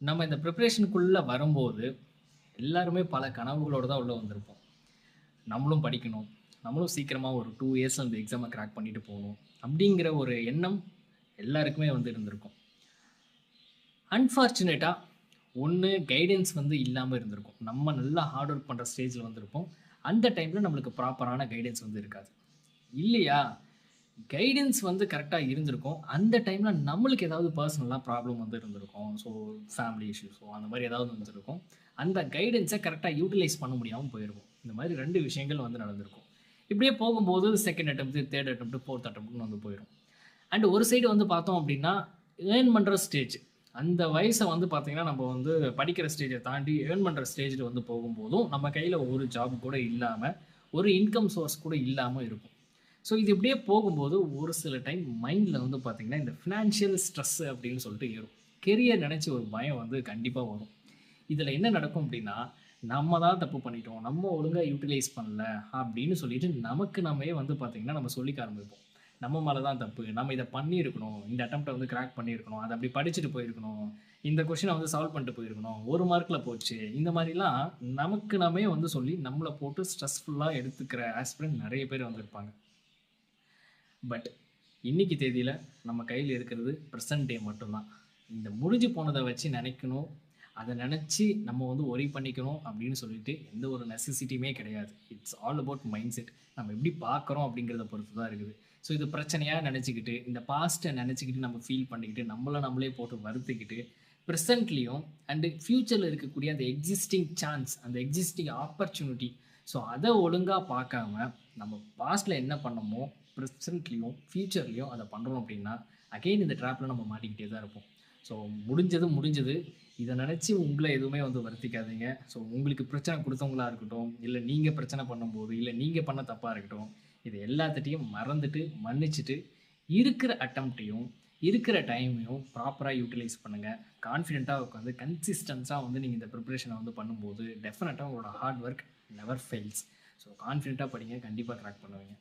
நம்ம இந்த ப்ரிப்பரேஷனுக்குள்ள வரும்போது, எல்லாருமே பல கனவுகளோட தான் உள்ள வந்திருப்போம். நம்மளும் படிக்கணும். நம்மளும் சீக்கிரமா ஒரு 2 இயர்ஸ்ல இந்த எக்ஸாம கிராக் பண்ணிட்டு போணும். அப்படிங்கிற ஒரு எண்ணம் எல்லாருக்குமே வந்து இருந்திருக்கும். அன்பார்ச்சுனேட்டா ஒண்ணு கைடன்ஸ் வந்து இல்லாம இருந்திருக்கும். நம்ம நல்லா ஹார்ட் ஒர்க் பண்ற ஸ்டேஜ்ல வந்திருப்போம். அந்த டைம்ல நம்மளுக்கு ப்ராப்பரான கைடன்ஸ் வந்து இருக்காது. இல்லையா? கைடன்ஸ் வந்து கரெக்ட்டா இருந்திருக்கும். அந்த டைம்ல நம்மளுக்கு ஏதாவது பெர்சனலா ப்ராப்ளம் வந்து இருந்திருக்கும். ஸோ ஃபேமிலி இஷ்யூஸோ அந்த மாரி ஏதாவது வந்திருக்கும். அந்த கைடன்ஸ கரெக்ட்டா யூட்டிலைஸ் பண்ண முடியாம போயிருக்கும். இந்த மாரி 2 விஷயங்கள் வந்து நடந்திருக்கும். இப்படியே போகும்போது 2ண்ட் அட்டெம்ப்ட், 3ர்ட் அட்டெம்ப்ட், 4த் அட்டெம்ப்ட்ன்னு வந்து போயிரும். அண்ட் ஒரு சைடு வந்து பார்த்தோம் அப்படின்னா, ஏர்ன் பண்ற ஸ்டேஜ். அந்த வயச வந்து பார்த்தீங்கன்னா, நம்ம வந்து படிக்கிற ஸ்டேஜ தாண்டி ஏர்ன் பண்ற ஸ்டேஜ்ல வந்து போகும்போதும், நம்ம கையில ஒரு ஜாப் கூட இல்லாம, ஒரு இன்கம் சோர்ஸ் கூட இல்லாம இருக்கும். ஸோ இது இப்படியே போகும்போது, ஒரு சில டைம் மைண்ட்ல வந்து பார்த்தீங்கன்னா, இந்த ஃபினான்ஷியல் ஸ்ட்ரெஸ் அப்படின்னு சொல்லிட்டு ஏறும். கெரியர் நெனச்சு ஒரு பயம் வந்து கண்டிப்பா வரும். இதுல என்ன நடக்கும் அப்படின்னா, நம்ம தான் தப்பு பண்ணிட்டோம். நம்ம ஒழுங்கா யூட்டிலைஸ் பண்ணல அப்படின்னு சொல்லிட்டு நமக்கு நாமே வந்து பார்த்தீங்கன்னா, நம்ம சொல்லிக்க ஆரம்பிப்போம். நம்ம மேல தான் தப்பு. நம்ம இத பண்ணியிருக்கணும். இந்த அட்டெம்ப்ட்ட வந்து கிராக் பண்ணியிருக்கணும். அத அப்படி படிச்சுட்டு போயிருக்கணும். இந்த கொஸ்டின வந்து சால்வ் பண்ணிட்டு போயிருக்கணும். 1 மார்க்ல போச்சு. இந்த மாரிலாம் நமக்கு நாமே வந்து சொல்லி நம்மள போட்டு ஸ்ட்ரெஸ்ஃபுல்லா எடுத்துக்கிற ஆஸ்பிரண்ட் நெறைய பேர் வந்து இருப்பாங்க. பட் இன்னைக்கு தேதியில நம்ம கையில இருக்கிறது பிரசன்ட் டே மட்டும்தான். இந்த முடிஞ்சு போனத வச்சு நெனைக்கணும். அத நெனச்சு நம்ம வந்து வொரி பண்ணிக்கணும் அப்படின்னு சொல்லிட்டு எந்த ஒரு நெசசிட்டியுமே கிடையாது. It's all about mind set. நம்ம எப்படி பார்க்குறோம் அப்படிங்கிறத பொறுத்து தான் இருக்குது. ஸோ இது பிரச்சனையா நெனச்சுக்கிட்டு, இந்த பாஸ்ட்ட நெனச்சுக்கிட்டு நம்ம ஃபீல் பண்ணிக்கிட்டு, நம்மள நம்மளே போட்டு வருத்திக்கிட்டு, பிரசன்ட்லயும் அண்ட் ஃபியூச்சர்ல இருக்கக்கூடிய அந்த எக்ஸிஸ்டிங் சான்ஸ், அந்த எக்ஸிஸ்டிங் ஆப்பர்ச்சுனிட்டி ஸோ அத ஒழுங்கா பார்க்காம, நம்ம பாஸ்ட்ல என்ன பண்ணோமோ, பிரசன்ட்லயும், ஃபியூச்சர்லயும் அத பண்றோம் அப்படின்னா, அகைன் இந்த ட்ராப்ல நம்ம மாட்டிக்கிட்டே தான் இருப்போம். ஸோ முடிஞ்சது முடிஞ்சது. இத நெனச்சு உங்கள எதுவுமே வந்து வருத்திக்காதீங்க. ஸோ உங்களுக்கு பிரச்சனை குடுத்தவங்களா இருக்கட்டும், இல்ல நீங்க பிரச்சனை பண்ணும்போது, இல்ல நீங்க பண்ண தப்பா இருக்கட்டும், இது எல்லாத்துட்டயும் மறந்துட்டு, மன்னிச்சுட்டு, இருக்கிற அட்டெம்ப்ட்டையும், இருக்கிற டைமையும் ப்ராப்பரா யூட்டிலைஸ் பண்ணுங்க. கான்ஃபிடென்ட்டா உட்காந்து கன்சிஸ்டன்ஸா வந்து நீங்க இந்த பிரிப்பரேஷன வந்து பண்ணும்போது, டெஃபினட்டா உங்களோட hard work never fails. So கான்ஃபிடென்ட்டா படிங்க. கண்டிப்பா கிராக் பண்ணுவீங்க.